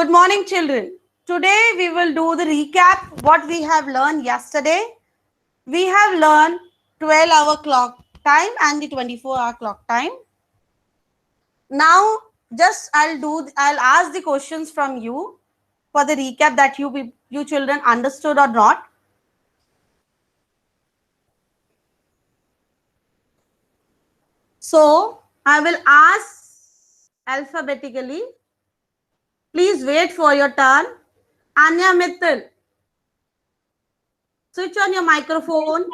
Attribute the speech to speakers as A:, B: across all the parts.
A: Good morning, children. Today we will do the recap what we have learned yesterday. We have learned 12-hour clock time and the 24-hour clock time. Now, I'll ask the questions from you for the recap that you children understood or not. So, I will ask alphabetically. Please wait for your turn. Anya Mittal, switch on your microphone.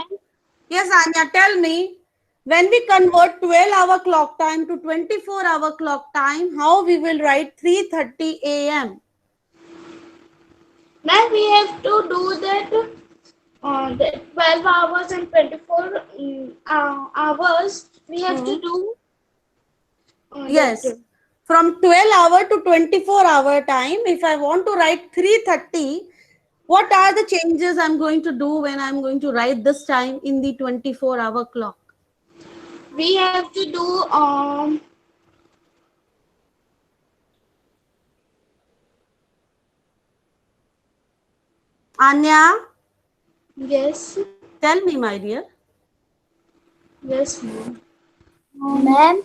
A: Yes, Anya, tell me, when we convert 12-hour clock time to 24-hour clock time, how we will write 3:30 a.m.?
B: Now we have to do that the 12 hours and 24 hours. We have to do
A: Yes.
B: that.
A: From 12-hour to 24-hour time, if I want to write 3:30, what are the changes I'm going to do when I'm going to write this time in the 24-hour clock?
B: We have to do
A: Anya,
B: yes,
A: tell me, my dear.
B: yes, ma'am.
C: Ma'am,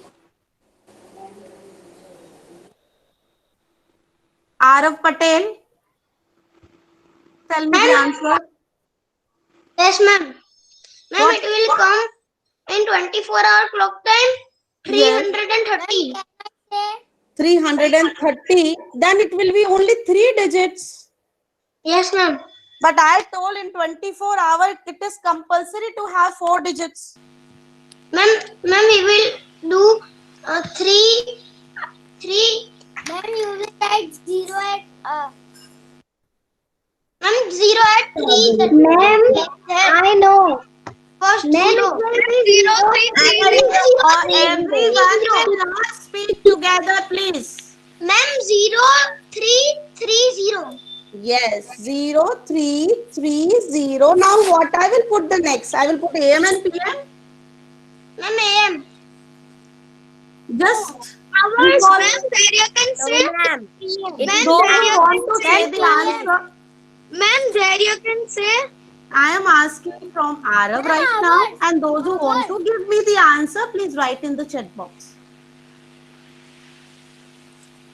A: Arav Patel, tell me the answer.
B: Yes, ma'am. Ma'am,
A: What?
B: it will come in 24-hour clock time.
A: Yes.
B: 330.
A: 330, then it will be only 3 digits.
B: Yes, ma'am.
A: But I told in 24 hours it is compulsory to have 4 digits.
B: Ma'am, we will do three.
C: ma'am, you will write 0 at
B: Ma'am, 0 at 3.
C: Ma'am, I know.
B: First
C: Ma'am,
B: 0.
C: it will be 0,
A: Everyone cannot speak together, please.
B: Ma'am, 0, 3, 3, 0.
A: Yes, 0330. Now what I will put the next? I will put AM and PM.
B: Ma'am, AM.
A: Just
B: Hours, ma'am, there you can say.
C: ma'am.
B: Ma'am,
A: those
B: there
A: who
B: you
A: want to
B: can
A: say the answer.
B: Ma'am, there you can say.
A: I am asking from Arav right now, and those who want to give me the answer, please write in the chat box.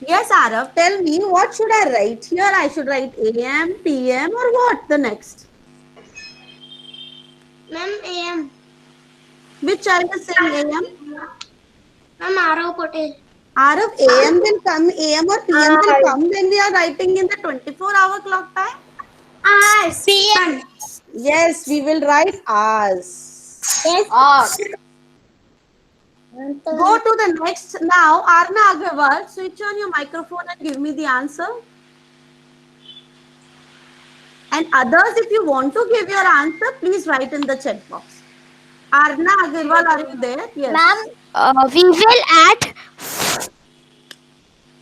A: Yes, Arav, tell me what should I write here? I should write AM, PM, or what? The next.
B: Ma'am, AM.
A: Which child is saying AM?
B: Ma'am, Arav Patel.
A: Arav, AM will come, AM or PM will come when we are writing in the 24-hour clock time.
B: PM.
A: Yes, we will write hours.
C: Yes.
A: Go to the next. Now, Arna Agarwal, switch on your microphone and give me the answer. And others, if you want to give your answer, please write in the chat box. Arna Agarwal, are you there? Yes.
C: Ma'am, we will add.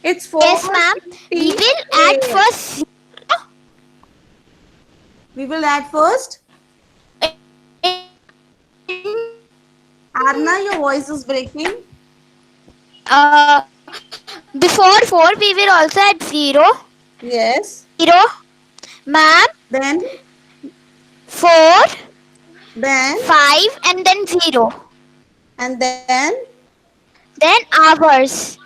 A: It's 4.
C: Yes, ma'am. We will add first.
A: We will add first. Arna, your voice is breaking.
C: Before 4, we will also add 0.
A: Yes.
C: 0. Ma'am,
A: Then
C: 4,
A: then
C: 5, and then 0.
A: and then
C: Then hours.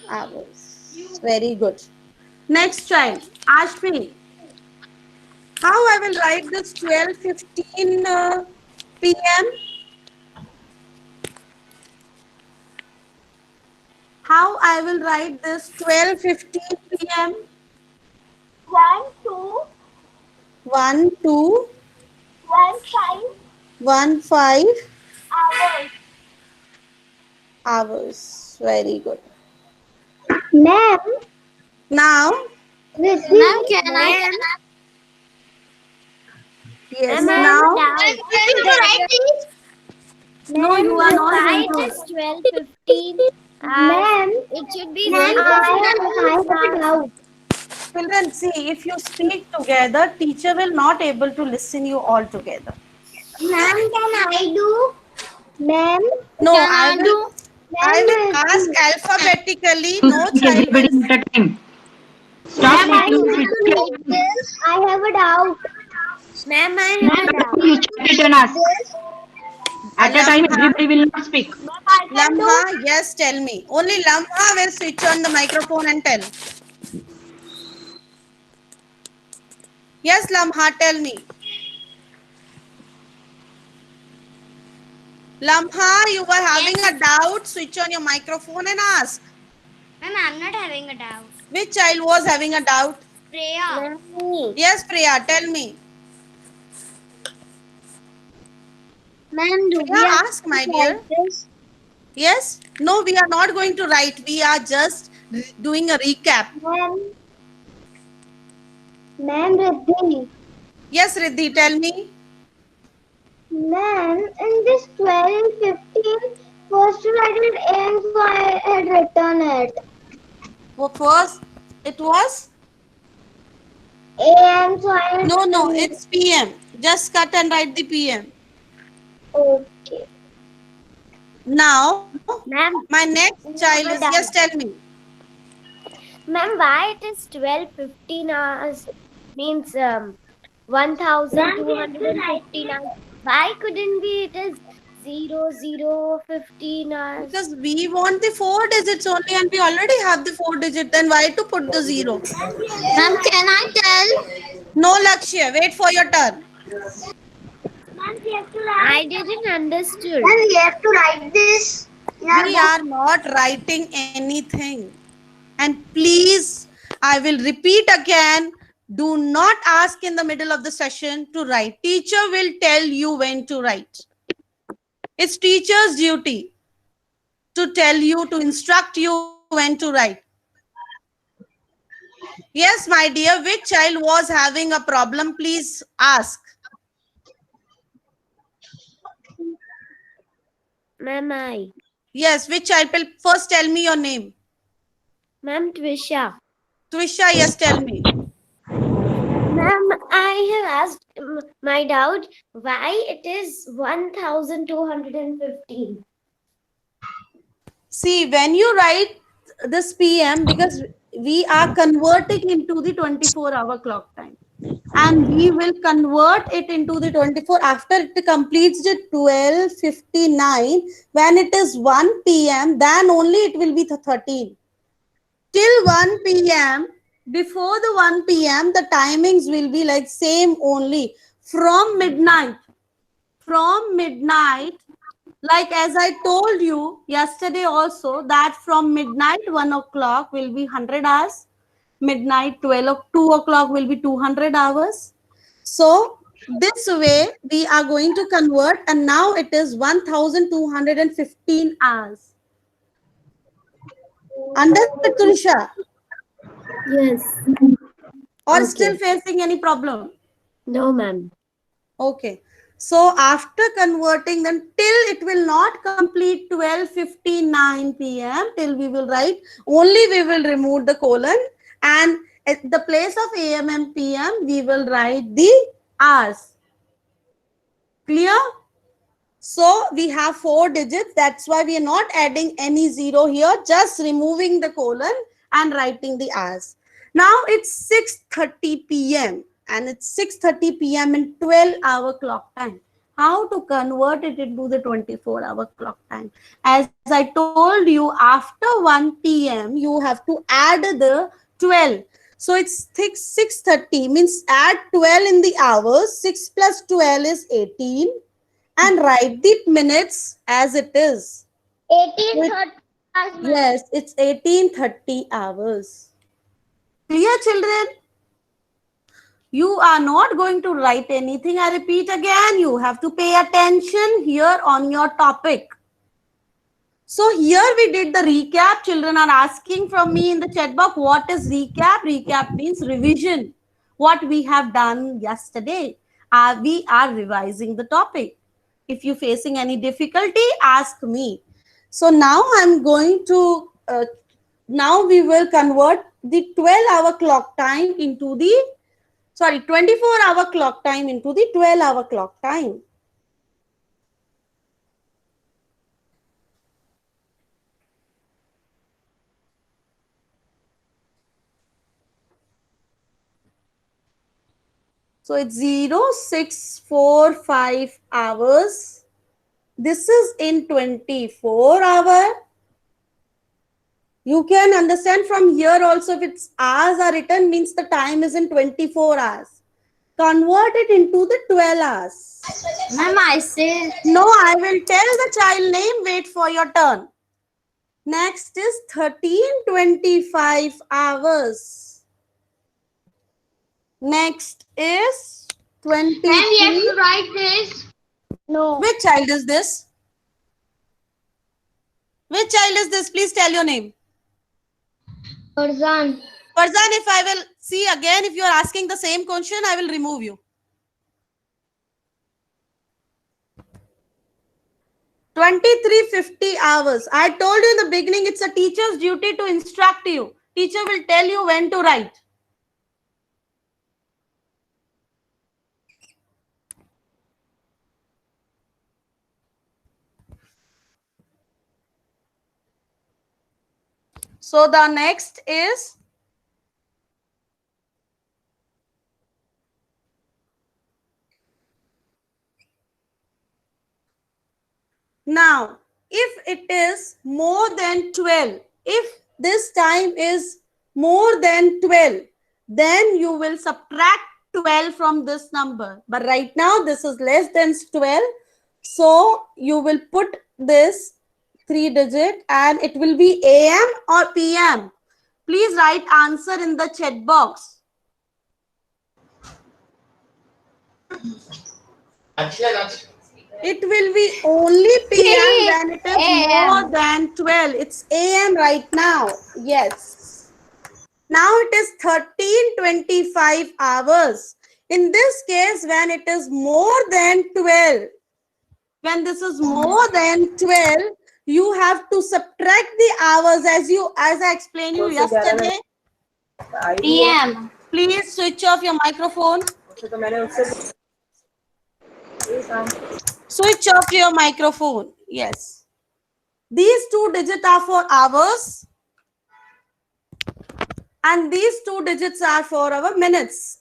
A: hours. Very good. Next child, Ashmi. How I will write this 12:15 p.m. How I will write this 12:15 p.m.
C: 1, 2,
A: 1, 2,
C: 1, 5
A: 1, 5
C: hours.
A: hours. Very good.
C: Ma'am,
A: Now,
C: ma'am, can I?
A: yes,
C: Ma'am,
A: now, no, you are not going to.
C: 12:15. Ma'am, it should be. Ma'am, I have a doubt.
A: Children, see, if you speak together, teacher will not able to listen you all together.
C: Ma'am, can I do? Ma'am,
A: No,
C: can
A: I will. I will ask alphabetically. No child
D: Everybody
A: will.
D: at a time. Stop
C: Ma'am, I
D: making
C: have
D: me
C: to like this. I have a doubt. Ma'am, I have a doubt.
D: You check it and ask. At a time,
A: Lamha,
D: everybody will not speak.
B: I can do.
A: Lamha, yes, tell me. Only Lamha will switch on the microphone and tell. Yes, Lamha, tell me. Lamha, you were having a doubt. Switch on your microphone and ask.
C: Ma'am, I'm not having a doubt.
A: Which child was having a doubt?
C: Priya.
A: Yes, Priya, tell me.
C: Ma'am, do
A: Priya, ask, my dear.
C: this?
A: Yes? No, we are not going to write. We are just doing a recap.
C: Ma'am, Riddhi.
A: Yes, Riddhi, tell me.
C: Ma'am, in this 12, 15, first to write it and so I had written it.
A: What was? It was?
C: AM, so I had
A: No,
C: written it.
A: it's PM. Just cut and write the PM.
C: Okay.
A: Now,
C: Ma'am,
A: my next child is, yes, tell me.
C: Ma'am, why it is 12, 15 hours means 1215 hours. Why couldn't be it is 0015 hours?
A: Because we want the 4 digits only and we already have the 4 digit. Then why to put the 0?
C: Ma'am, can I tell?
A: No, Lakshya. Wait for your turn.
C: I didn't understood. Ma'am, we have to write this.
A: We are not writing anything. And please, I will repeat again. Do not ask in the middle of the session to write. Teacher will tell you when to write. It's teacher's duty to tell you, to instruct you when to write. Yes, my dear, which child was having a problem? Please ask.
C: Ma'am, I.
A: Yes, which child? First tell me your name.
C: Ma'am, Twisha.
A: Twisha, yes, tell me.
C: Ma'am, I have asked my doubt why it is 1215.
A: See, when you write this PM, because we are converting into the 24-hour clock time. And we will convert it into the 24 after it completes the 12:59. When it is 1 p.m., then only it will be the 13. Till 1 p.m., before the 1 p.m., the timings will be like same only. From midnight, like as I told you yesterday also, that from midnight 1 o'clock will be 100 hours, midnight 2 o'clock will be 200 hours. So this way we are going to convert, and now it is 1215 hours. Understood, Turisha?
C: Yes.
A: Or
C: Okay.
A: still facing any problem?
C: No, ma'am.
A: Okay. So after converting, then till it will not complete 12:59 p.m. till we will write, only we will remove the colon, and at the place of AM and PM we will write the hours. Clear? So we have 4 digits. That's why we are not adding any 0 here, just removing the colon and writing the hours. Now it's 6:30 p.m. and it's 6:30 p.m. in 12-hour clock time. How to convert it into the 24-hour clock time? As I told you, after 1 p.m. you have to add the 12. So it's 6:30 means add 12 in the hours. 6 plus 12 is 18. And write the minutes as it is.
C: 1830.
A: Yes, it's 18:30 hours. Clear, children? You are not going to write anything. I repeat again, you have to pay attention here on your topic. So here we did the recap. Children are asking from me in the chat box, what is recap? Recap means revision. What we have done yesterday. We are revising the topic. If you're facing any difficulty, ask me. So now I'm going to, now we will convert the 12-hour clock time into the, 24-hour clock time into the 12-hour clock time. So it's 0645 hours. This is in 24 hour. You can understand from here also, if it's hours are written, means the time is in 24 hours. Convert it into the 12 hours.
C: Ma'am, I say.
A: No, I will tell the child name. Wait for your turn. Next is 1325 hours. Next is 23.
B: Ma'am, we have to write this.
C: No.
A: Which child is this? Which child is this? Please tell your name.
C: Farzan.
A: Farzan, if I will see again, if you are asking the same question, I will remove you. 2350 hours. I told you in the beginning, it's a teacher's duty to instruct you. Teacher will tell you when to write. So the next is now, if it is more than 12, if this time is more than 12, then you will subtract 12 from this number. But right now, this is less than 12. So you will put this 3-digit and it will be AM or PM. Please write answer in the chat box. It will be only PM when it is more than 12. It's AM right now. Yes. Now it is 1325 hours. In this case, when it is more than 12, when this is more than 12, you have to subtract the hours as I explained you yesterday.
C: PM.
A: Please switch off your microphone. Switch off your microphone. Yes. These 2 digits are for hours. And these 2 digits are for our minutes.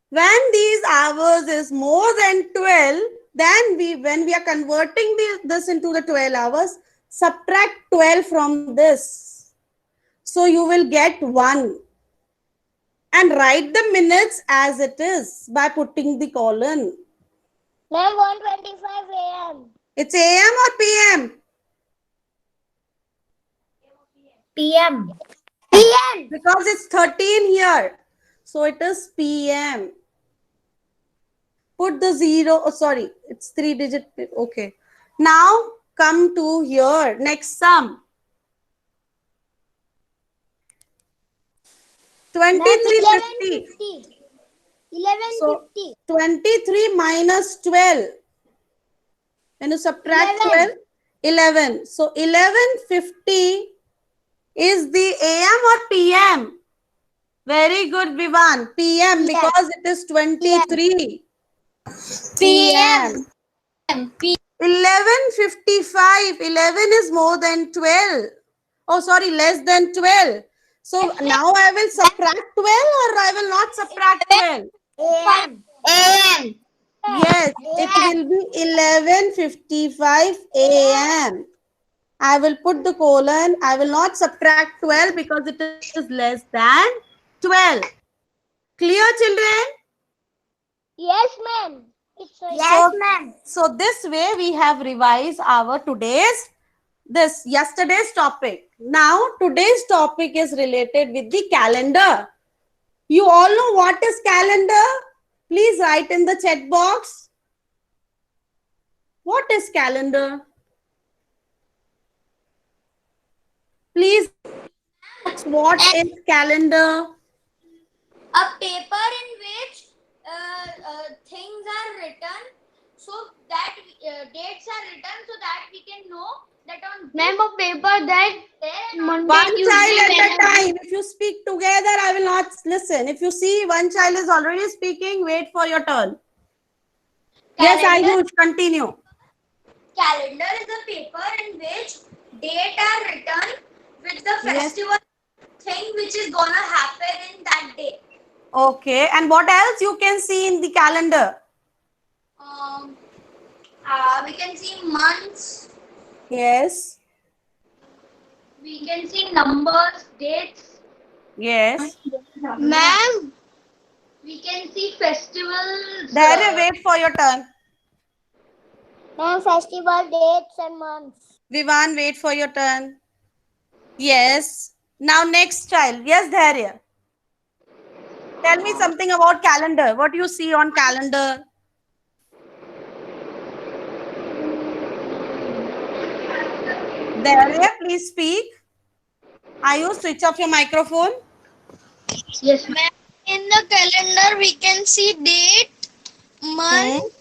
A: When these hours is more than 12, then when we are converting this into the 12 hours, subtract 12 from this. So you will get 1. And write the minutes as it is by putting the colon.
C: Ma'am, 1:25 a.m.
A: It's AM or PM?
C: PM. PM.
A: Because it's 13 here. So it is PM. Put the 0. Oh, sorry. It's 3-digit. Okay. Now come to here. Next sum. 2350.
C: 11:50.
A: 23 minus 12. When you subtract 12, 11. So 1150 is the AM or PM? Very good, Vivan. PM because it is 23. PM. 1155. 11 is more than 12. Oh, sorry, less than 12. So now I will subtract 12 or I will not subtract 12?
C: AM. AM.
A: Yes, it will be 11:55 AM. I will put the colon. I will not subtract 12 because it is less than 12. Clear, children?
C: Yes, ma'am. Yes, ma'am.
A: So this way we have revised our yesterday's topic. Now today's topic is related with the calendar. You all know what is calendar? Please write in the chat box. What is calendar? Please, what is calendar?
B: A paper in which things are written, so that dates are written, so that we can know that on
C: Ma'am, a paper that Monday,
A: One
C: Tuesday,
A: child at a
C: Wednesday.
A: time. If you speak together, I will not listen. If you see one child is already speaking, wait for your turn. Yes, Ayush, continue.
B: Calendar is a paper in which dates are written with the festival thing which is gonna happen in that day.
A: Okay. And what else you can see in the calendar?
B: We can see months.
A: Yes.
B: We can see numbers, dates.
A: Yes.
B: Ma'am, we can see festivals.
A: Dharya, wait for your turn.
C: Ma'am, festival dates and months.
A: Vivan, wait for your turn. Yes. Now next child. Yes, Dharya. Tell me something about calendar. What you see on calendar? Dharya, please speak. Are you switch off your microphone?
B: Yes, ma'am. In the calendar, we can see date, month,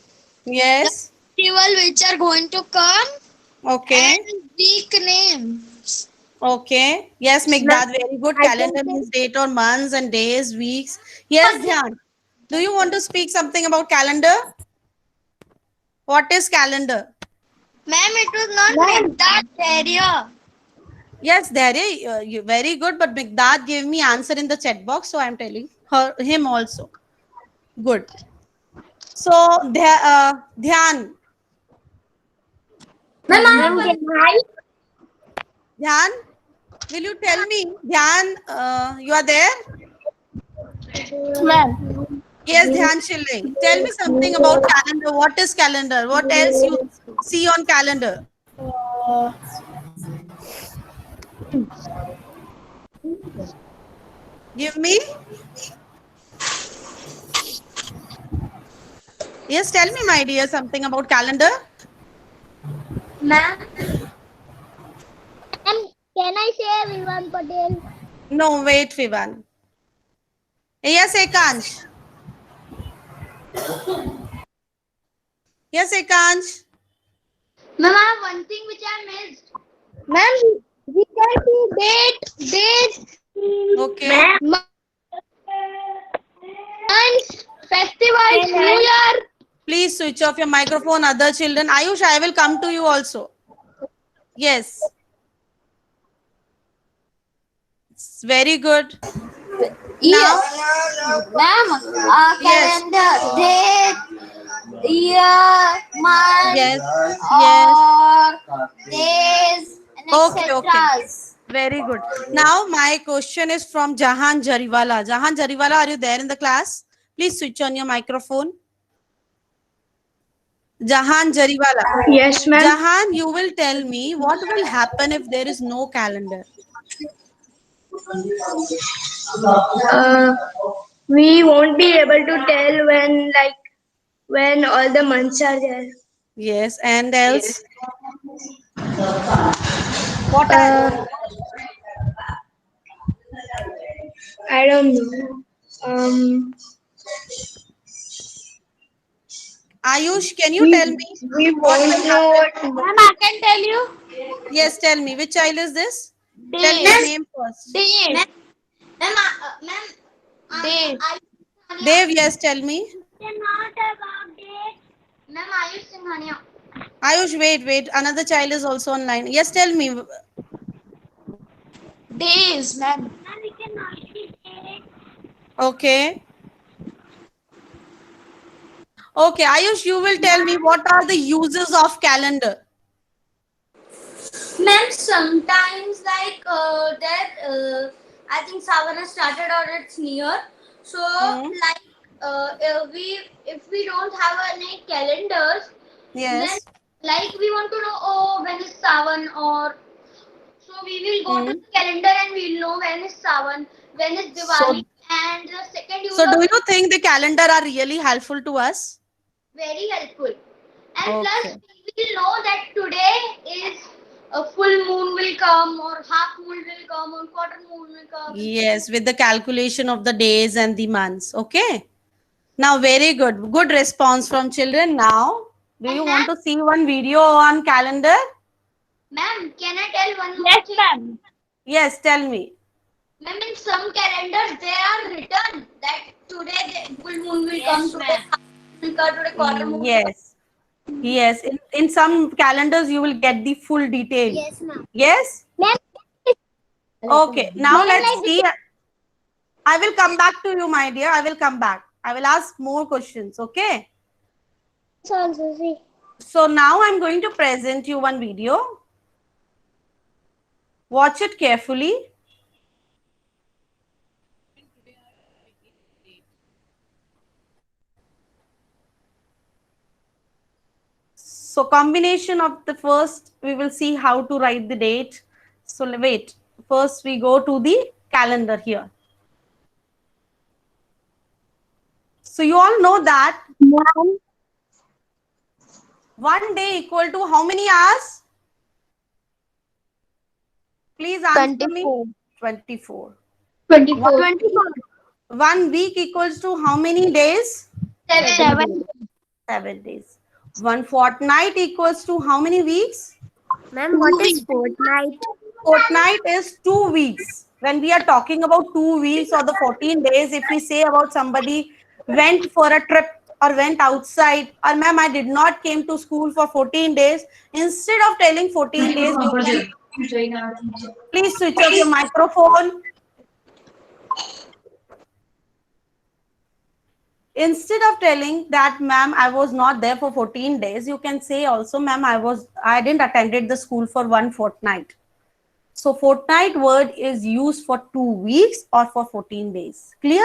A: Yes.
B: festival which are going to come,
A: Okay.
B: and week names.
A: Okay. Yes, Migdad, very good. Calendar means date or months and days, weeks. Yes, Dhyan. Do you want to speak something about calendar? What is calendar?
B: Ma'am, it was not like that area.
A: Yes, Dharya, you very good. But Migdad gave me answer in the chat box, so I'm telling him also. Good. So, Dhyan,
B: Ma'am,
A: Dhyan, will you tell me, Dhyan, you are there?
C: Ma'am.
A: Yes, Dhyan Shilling. Tell me something about calendar. What is calendar? What else you see on calendar? Give me. Yes, tell me, my dear, something about calendar.
B: ma'am,
C: Ma'am, can I say Vivan Patel?
A: No, wait, Vivan. Yes, Ekansh. Yes, Ekansh.
B: ma'am, I have one thing which I missed.
C: Ma'am, we can see date,
A: Okay.
B: Months, festivals, New Year.
A: Please switch off your microphone, other children. Ayush, I will come to you also. Yes. It's very good. Now,
B: Ma'am,
A: yes,
B: calendar, date, year, month,
A: yes, yes.
B: or days, and
A: Okay, okay.
B: etc.
A: Very good. Now, my question is from Jahan Jariwala. Jahan Jariwala, are you there in the class? Please switch on your microphone. Jahan Jariwala.
D: Yes, ma'am.
A: Jahan, you will tell me what will happen if there is no calendar.
D: We won't be able to tell when all the months are there.
A: Yes, and else? What else?
D: I don't know.
A: Ayush, can you tell me
D: We
A: what will
D: won't know
A: happen?
D: what.
B: Ma'am, I can tell you.
A: Yes, tell me. Which child is this? Tell me your
B: Date.
A: name first.
B: Date. Ma'am, date.
A: Dev, yes, tell me.
C: not about date.
B: Ma'am, Ayush Singhania.
A: Ayush, wait. Another child is also online. Yes, tell me.
B: Days, ma'am.
C: Ma'am, we cannot see date.
A: Okay. Okay, Ayush, you will tell me what are the uses of calendar.
B: Ma'am, sometimes like I think Savan has started or it's near. So like if we don't have any calendars, then
A: Yes.
B: like we want to know when is Savan, or so we will go to the calendar and we'll know when is Savan, when is Diwali, and the second use
A: So do
B: of
A: you think the calendar are really helpful to us?
B: very helpful. And
A: Okay.
B: plus we will know that today is a full moon will come, or half moon will come, or quarter moon will come.
A: Yes, with the calculation of the days and the months. Okay. Now, very good. Good response from children. Now, do you want to see one video on calendar?
B: Ma'am, can I tell one more thing?
C: Ma'am.
A: Yes, tell me.
B: Ma'am, in some calendars they are written that today the full moon will come, today half moon will come, today quarter moon will come.
A: Yes. Yes. In some calendars, you will get the full detail.
C: Yes, ma'am.
A: Yes?
C: Ma'am.
A: Okay. Now, let's see. I will come back to you, my dear. I will come back. I will ask more questions, okay?
C: Also, see.
A: So now I'm going to present you one video. Watch it carefully. So combination of the first, we will see how to write the date. So wait, first we go to the calendar here. So you all know that
C: Ma'am.
A: one day equal to how many hours? Please answer me. 24.
C: 24.
A: 1 week equals to how many days?
C: 7.
A: 7 days. 1 fortnight equals to how many weeks?
C: Ma'am, what is fortnight?
A: Fortnight is 2 weeks. When we are talking about 2 weeks or the 14 days, if we say about somebody went for a trip or went outside, or ma'am, I did not came to school for 14 days, instead of telling 14 days, you can please switch off your microphone. Instead of telling that, ma'am, I was not there for 14 days, you can say also, ma'am, I didn't attended the school for 1 fortnight. So fortnight word is used for 2 weeks or for 14 days. Clear?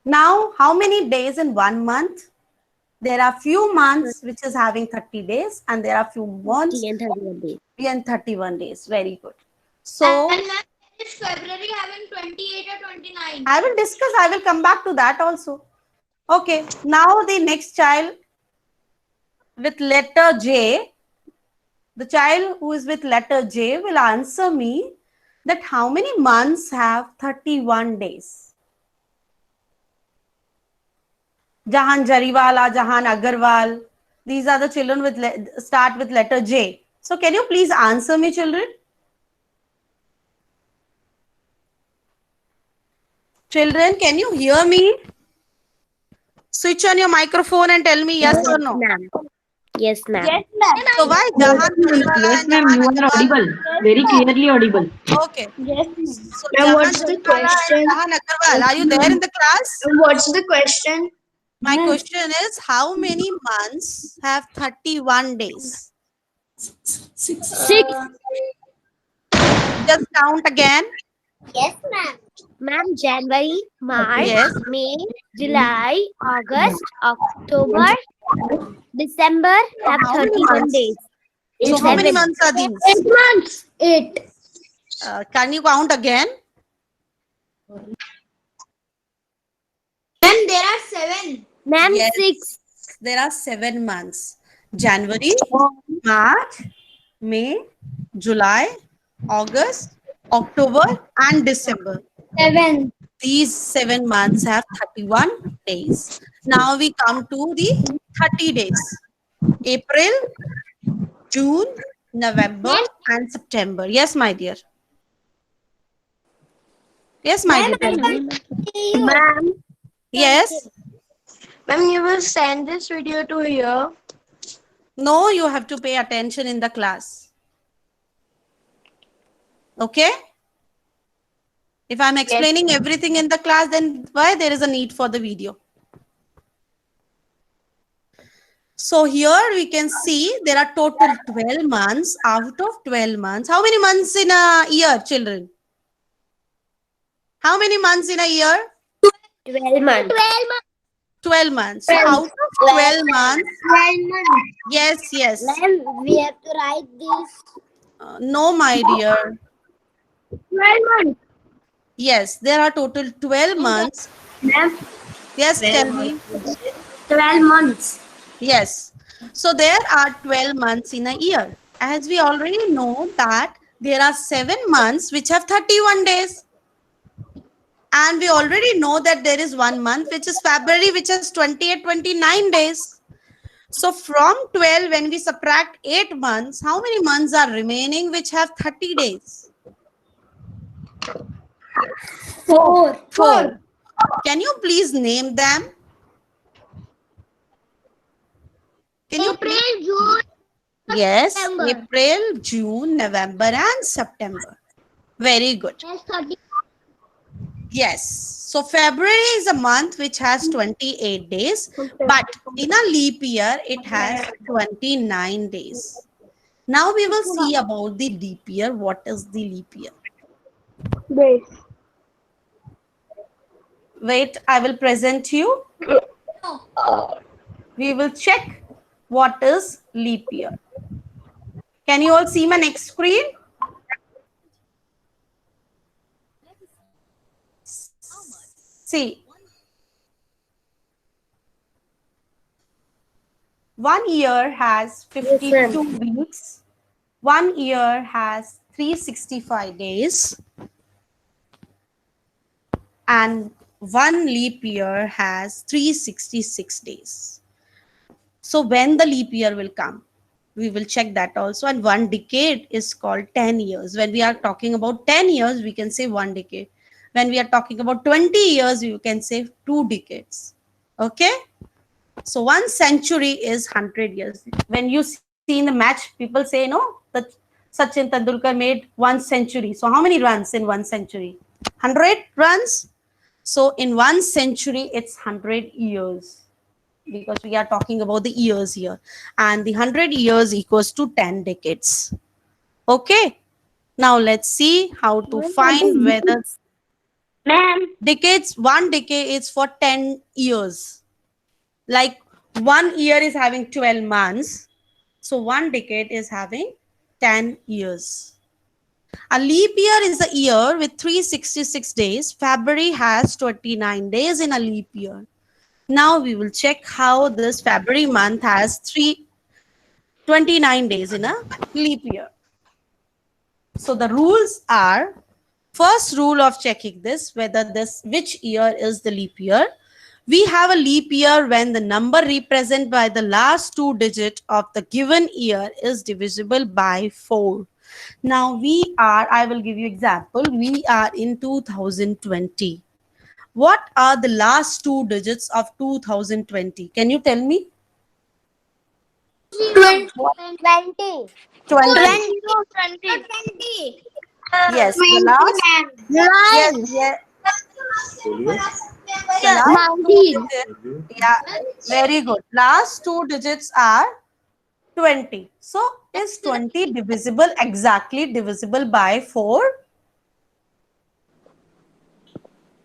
A: Now, how many days in 1 month? There are few months which is having 30 days, and there are few months and 31 days. Very good. So
B: And ma'am, is February having 28 or 29?
A: I will discuss, I will come back to that also. Okay, now the next child with letter J, the child who is with letter J will answer me that how many months have 31 days? Jahan Jariwala, Jahan Agarwal, these are the children with start with letter J. So can you please answer me, children? Children, can you hear me? Switch on your microphone and tell me yes or no.
C: Yes, ma'am.
A: So why Jahan Jariwala
E: Yes,
A: and
E: ma'am,
A: Jahan
E: you are
A: Agarwal?
E: audible. Very clearly audible.
A: Okay.
C: Yes,
A: So
D: Ma'am,
A: Jahan
D: what's the
A: Jariwala and
D: question?
A: Jahan Agarwal, are you there in the class?
D: What's the question?
A: My question is, how many months have 31 days?
C: 6.
A: Just count again.
C: Yes, ma'am. Ma'am, January, March,
A: Yes.
C: May, July, August, October, December have
A: How many
C: 31
A: months?
C: days.
A: So how many
C: 7.
A: months are these?
C: 8 months. 8.
A: Can you count again?
B: Ma'am, there are 7.
C: Ma'am,
A: Yes.
C: 6.
A: There are 7 months. January, March, May, July, August, October and December.
C: 7.
A: These 7 months have 31 days. Now we come to the 30 days. April, June, November and September. Yes, my dear. Yes, my dear. Tell me.
C: Ma'am,
A: Yes.
D: Ma'am, you will send this video to here.
A: No, you have to pay attention in the class. Okay? If I'm explaining everything in the class, then why there is a need for the video? So here we can see there are total 12 months. Out of 12 months, how many months in a year, children? How many months in a year?
C: 12 months.
A: 12 months. So out of 12 months,
C: 12 months.
A: yes, yes.
C: Ma'am, we have to write this.
A: No, my dear.
C: 12 months.
A: Yes, there are total 12 months.
C: Ma'am,
A: Yes, tell me.
C: 12 months.
A: Yes. So there are 12 months in a year. As we already know that there are 7 months which have 31 days. And we already know that there is 1 month which is February, which has 28, 29 days. So from 12, when we subtract 8 months, how many months are remaining which have 30 days?
C: 4.
A: 4. Can you please name them? Can you
C: April, June.
A: Yes,
C: September.
A: April, June, November and September. Very good.
C: Yes, 30.
A: Yes. So February is a month which has 28 days, but in a leap year, it has 29 days. Now we will see about the leap year. What is the leap year?
D: Days.
A: Wait, I will present you.
B: No.
A: We will check what is leap year. Can you all see my next screen? See, 1 year has 52 weeks. 1 year has 365 days. And one leap year has 366 days. So when the leap year will come, we will check that also. And one decade is called 10 years. When we are talking about 10 years, we can say one decade. When we are talking about 20 years, you can say 2 decades. Okay? So 1 century is 100 years. When you see in the match, people say, no, that Sachin Tendulkar made 1 century. So how many runs in 1 century? 100 runs? So in 1 century, it's 100 years, because we are talking about the years here. And the 100 years equals to 10 decades. Okay. Now let's see how to find whether
D: Ma'am.
A: decades, 1 decade is for 10 years. Like 1 year is having 12 months. So 1 decade is having 10 years. A leap year is a year with 366 days. February has 29 days in a leap year. Now we will check how this February month has 29 days in a leap year. So the rules are, first rule of checking this, whether this which year is the leap year. We have a leap year when the number represented by the last 2 digits of the given year is divisible by 4. Now I will give you example. We are in 2020. What are the last 2 digits of 2020? Can you tell me?
B: 20.
C: 20.
A: 20.
B: 20.
A: Yes, the last. Yes, yes. The last 2 digits. Yeah, very good. Last 2 digits are 20. So is 20 divisible, exactly divisible by 4?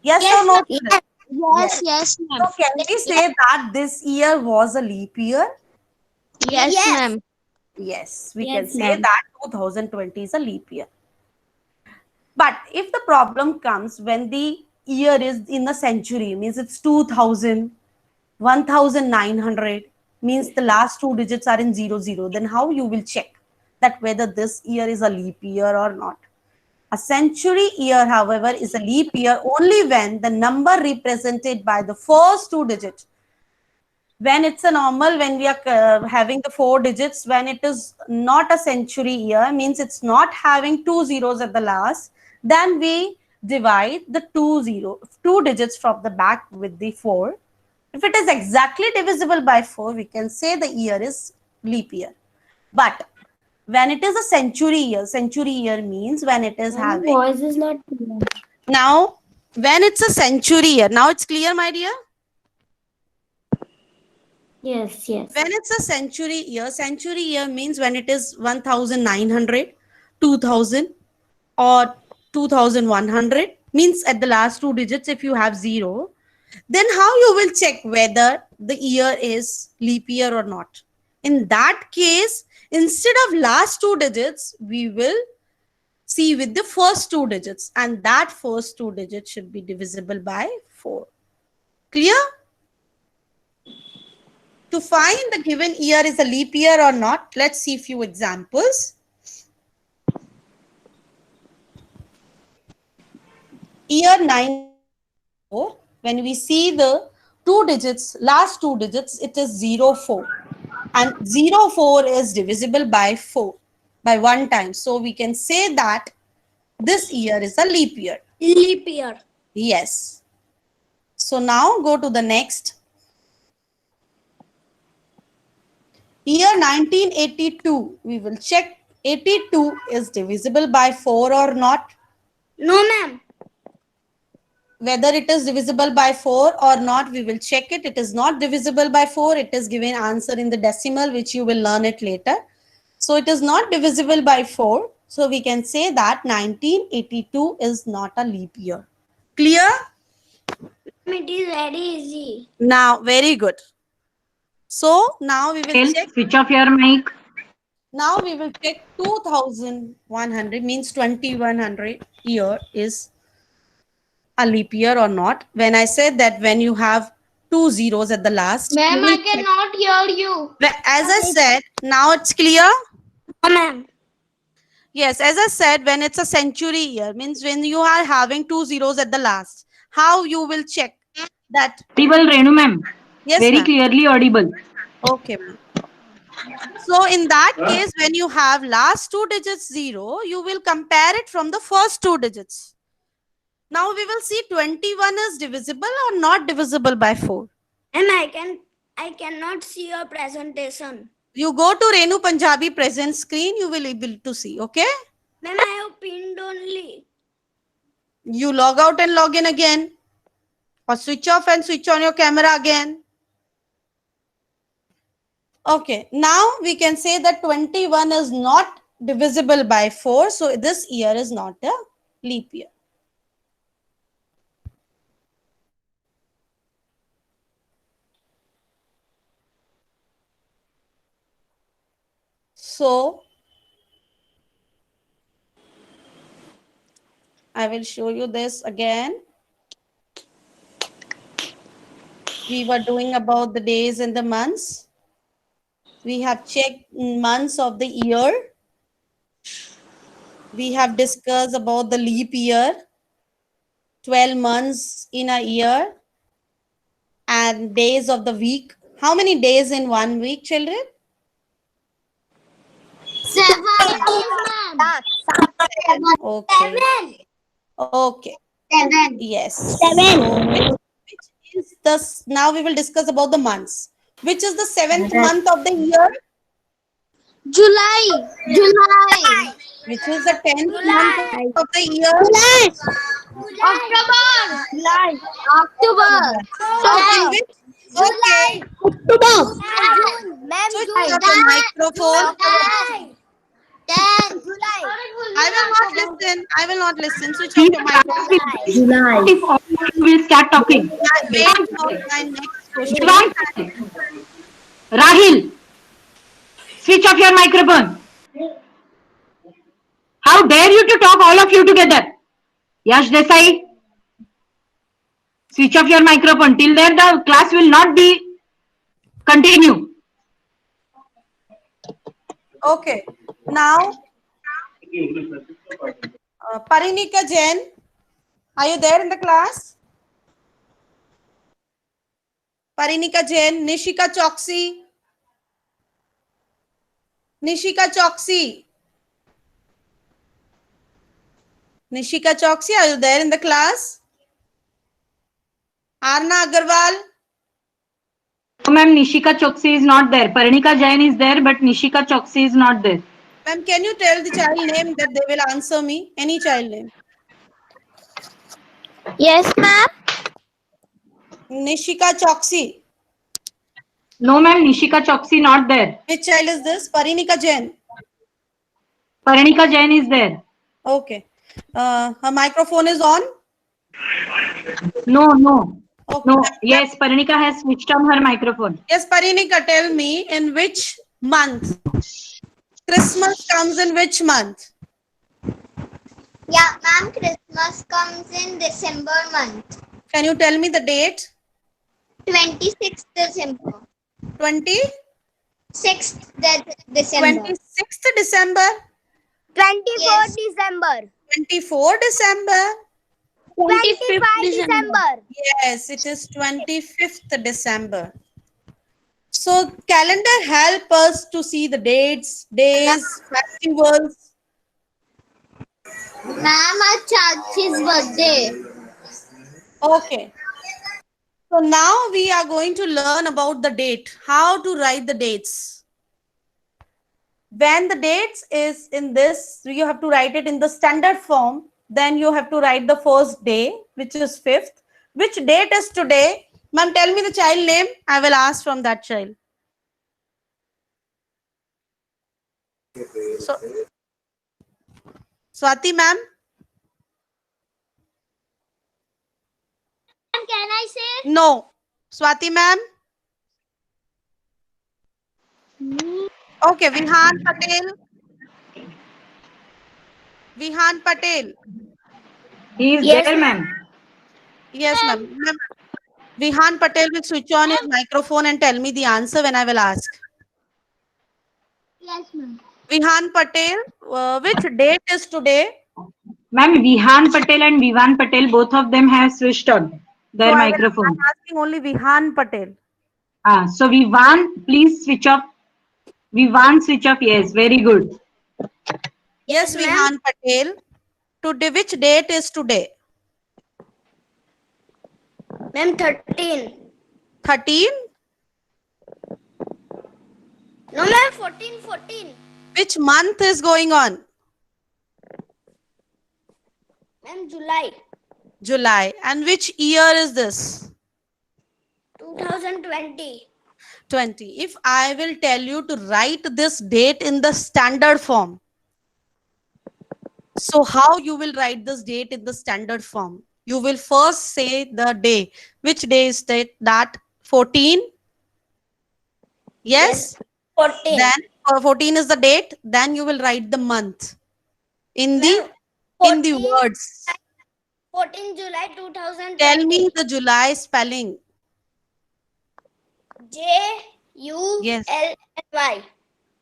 A: Yes or no? Children?
C: Yes,
A: So
C: ma'am.
A: can we say that this year was a leap year?
C: Yes, ma'am.
A: Yes, we
C: Yes,
A: can say
C: ma'am.
A: that 2020 is a leap year. But if the problem comes when the year is in the century, means it's 2000, 1900, means the last 2 digits are in 00, then how you will check that whether this year is a leap year or not? A century year, however, is a leap year only when the number represented by the first 2 digits, when it's a normal, when we are having the 4 digits, when it is not a century year, means it's not having 2 zeros at the last, then we divide the 2 digits from the back with the 4. If it is exactly divisible by 4, we can say the year is leap year. But when it is a century year means when it is having,
C: Voice is not clear.
A: now when it's a century year, now it's clear, my dear?
C: Yes.
A: When it's a century year means when it is 1900, 2000, or 2100, means at the last 2 digits, if you have 0, then how you will check whether the year is leap year or not? In that case, instead of last 2 digits, we will see with the first 2 digits, and that first 2 digits should be divisible by 4. Clear? To find the given year is a leap year or not, let's see a few examples. Year 9, when we see the 2 digits, last 2 digits, it is 04. And 04 is divisible by 4, by 1 time. So we can say that this year is a leap year.
B: Leap year.
A: Yes. So now go to the next. Year 1982, we will check 82 is divisible by 4 or not.
B: No, ma'am.
A: whether it is divisible by 4 or not. We will check it. It is not divisible by 4. It is given answer in the decimal, which you will learn it later. So it is not divisible by 4. So we can say that 1982 is not a leap year. Clear?
C: It is very easy.
A: Now, very good. So now we will check.
E: Switch off your mic.
A: Now we will check 2100 means 2100 year is a leap year or not. When I said that when you have 2 zeros at the last. you
B: Ma'am,
A: will
B: I
A: check-
B: cannot hear you.
A: As I said, now it's clear.
C: Ma'am.
A: Yes, as I said, when it's a century year, means when you are having 2 zeros at the last, how you will check that?
E: Audible, Renu ma'am.
A: Yes,
E: Very
A: ma'am.
E: clearly audible.
A: Okay, ma'am. So in that case, when you have last 2 digits 0, you will compare it from the first 2 digits. Now we will see 21 is divisible or not divisible by 4.
C: Ma'am, I cannot see your presentation.
A: You go to Renu Punjabi present screen, you will able to see, okay?
C: Ma'am, I have pinned only.
A: You log out and log in again. Or switch off and switch on your camera again. Okay, now we can say that 21 is not divisible by 4. So this year is not a leap year. So I will show you this again. We were doing about the days and the months. We have checked months of the year. We have discussed about the leap year, 12 months in a year, and days of the week. How many days in 1 week, children?
B: 7 days, ma'am.
A: Okay. Okay.
C: 7.
A: Yes.
C: 7.
A: So which is the, now we will discuss about the months. Which is the 7th month of the year?
B: July.
A: Which is the 10th month of the year?
B: October.
A: In which? Okay.
B: Ma'am,
A: Switch off the microphone.
B: July.
A: I will not listen. I will not listen. Switch off your microphone.
E: If all of you will start talking.
A: Wait for my next question.
E: One second. Rahil, switch off your microphone. How dare you to talk all of you together? Yash Desai, switch off your microphone. Till there the class will not be continue.
A: Okay. Now, Parinika Jain, are you there in the class? Parinika Jain, Nishika Choksi. Nishika Choksi. Nishika Choksi, are you there in the class? Arna Agarwal.
E: No, ma'am, Nishika Choksi is not there. Parinika Jain is there, but Nishika Choksi is not there.
A: Ma'am, can you tell the child name that they will answer me? Any child name.
B: Yes, ma'am.
A: Nishika Choksi.
E: No, ma'am, Nishika Choksi not there.
A: Which child is this? Parinika Jain.
E: Parinika Jain is there.
A: Okay. Her microphone is on.
E: No, no.
A: Okay.
E: No, yes, Parinika has switched on her microphone.
A: Yes, Parinika, tell me in which month? Christmas comes in which month?
B: Yeah, ma'am, Christmas comes in December month.
A: Can you tell me the date?
B: 26th December.
A: 26th
B: 6th December.
A: 26th December?
B: 24th December.
A: 24 December?
B: 25th December.
A: Yes, it is 25th December. So calendar help us to see the dates, days, festivals.
B: Ma'am, Chachi's birthday.
A: Okay. So now we are going to learn about the date, how to write the dates. When the dates is in this, you have to write it in the standard form. Then you have to write the first day, which is 5th. Which date is today? Ma'am, tell me the child name. I will ask from that child. So, Swati ma'am.
B: And can I say?
A: No. Swati ma'am. Okay, Vihan Patel. Vihan Patel.
E: He is
D: Yes,
E: there,
D: ma'am.
E: ma'am.
A: Yes, ma'am. Ma'am, Vihan Patel will switch on his microphone and tell me the answer when I will ask.
B: Yes, ma'am.
A: Vihan Patel, which date is today?
E: Ma'am, Vihan Patel and Vivan Patel, both of them have switched on
A: So
E: their microphone.
A: I'm asking only Vihan Patel.
E: So Vivan, please switch off. Vivan, switch off. Yes, very good.
A: Yes,
D: ma'am.
A: Vihan Patel. Today, which date is today?
D: Ma'am, 13.
A: 13?
D: No, ma'am, 14.
A: Which month is going on?
D: Ma'am, July
A: July. And which year is this?
D: 2020.
A: 20. If I will tell you to write this date in the standard form, so how you will write this date in the standard form? You will first say the day. Which day is that? 14? Yes?
D: 14.
A: Then 14 is the date. Then you will write the month in the
D: Ma'am,
A: words.
D: 14 July 2020.
A: Tell me the July spelling.
D: July.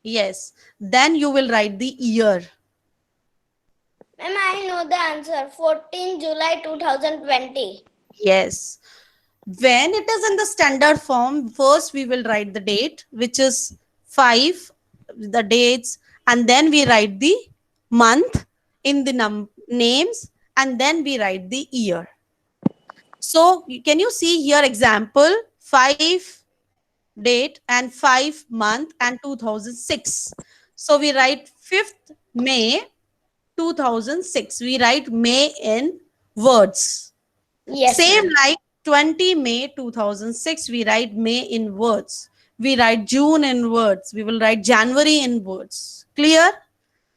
A: Yes. Then you will write the year.
D: Ma'am, I know the answer. 14 July 2020.
A: Yes. When it is in the standard form, first we will write the date, which is 5, the dates, and then we write the month in the names, and then we write the year. So can you see here example 5 date and 5 month and 2006. So we write 5th May 2006. We write May in words.
D: Yes.
A: Same
D: ma'am.
A: like 20 May 2006, we write May in words. We write June in words. We will write January in words. Clear?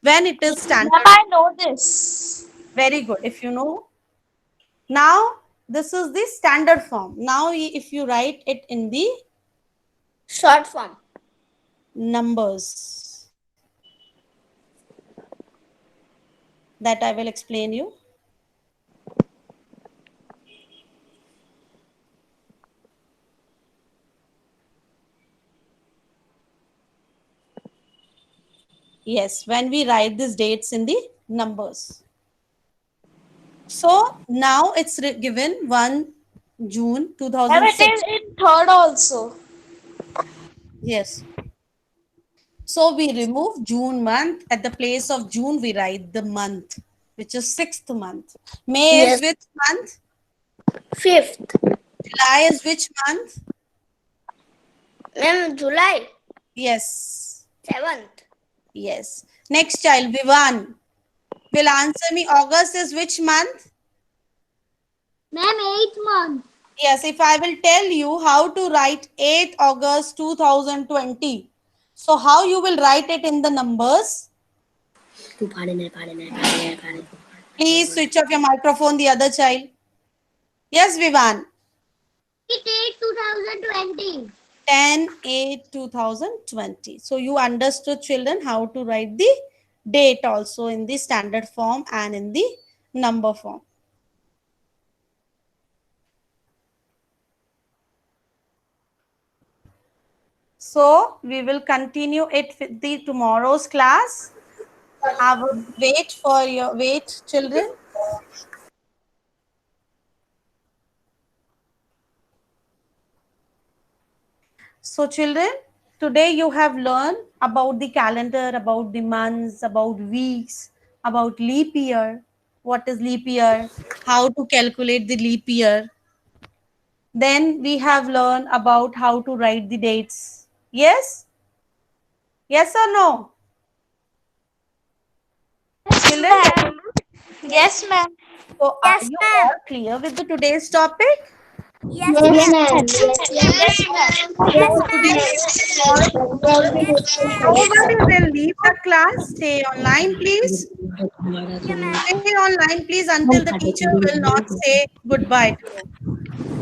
A: When it is standard.
B: I know this.
A: Very good. If you know. Now, this is the standard form. Now, if you write it in the
D: Short form.
A: numbers, that I will explain you. Yes, when we write these dates in the numbers. So now it's given 1 June 2006.
B: in third also.
A: Yes. So we remove June month. At the place of June, we write the month, which is 6th month. May
D: Yes.
A: is which month?
D: 5th.
A: July is which month?
D: Ma'am, July
A: Yes.
D: 7th.
A: Yes. Next child, Vivan, will answer me. August is which month?
B: Ma'am, 8th month.
A: Yes, if I will tell you how to write 8th August 2020. So how you will write it in the numbers? Please switch off your microphone, the other child. Yes, Vivan.
B: 2020.
A: 10/8/2020. So you understood, children, how to write the date also in the standard form and in the number form. So we will continue it with the tomorrow's class. I would wait, children. So children, today you have learned about the calendar, about the months, about weeks, about leap year. What is leap year? How to calculate the leap year. Then we have learned about how to write the dates. Yes? Yes or no? Children,
B: Yes, ma'am.
A: So are
B: Yes,
A: you
B: ma'am.
A: all clear with the today's topic?
B: Yes,
C: Yes,
B: ma'am.
C: ma'am.
B: Yes, ma'am. Yes, ma'am.
A: Nobody will leave the class. Stay online, please.
B: Okay, ma'am.
A: Stay online, please, until the teacher will not say goodbye to you.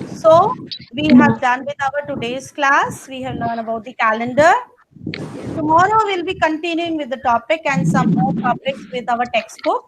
A: So we have done with our today's class. We have learned about the calendar. Tomorrow we'll be continuing with the topic and some more topics with our textbook.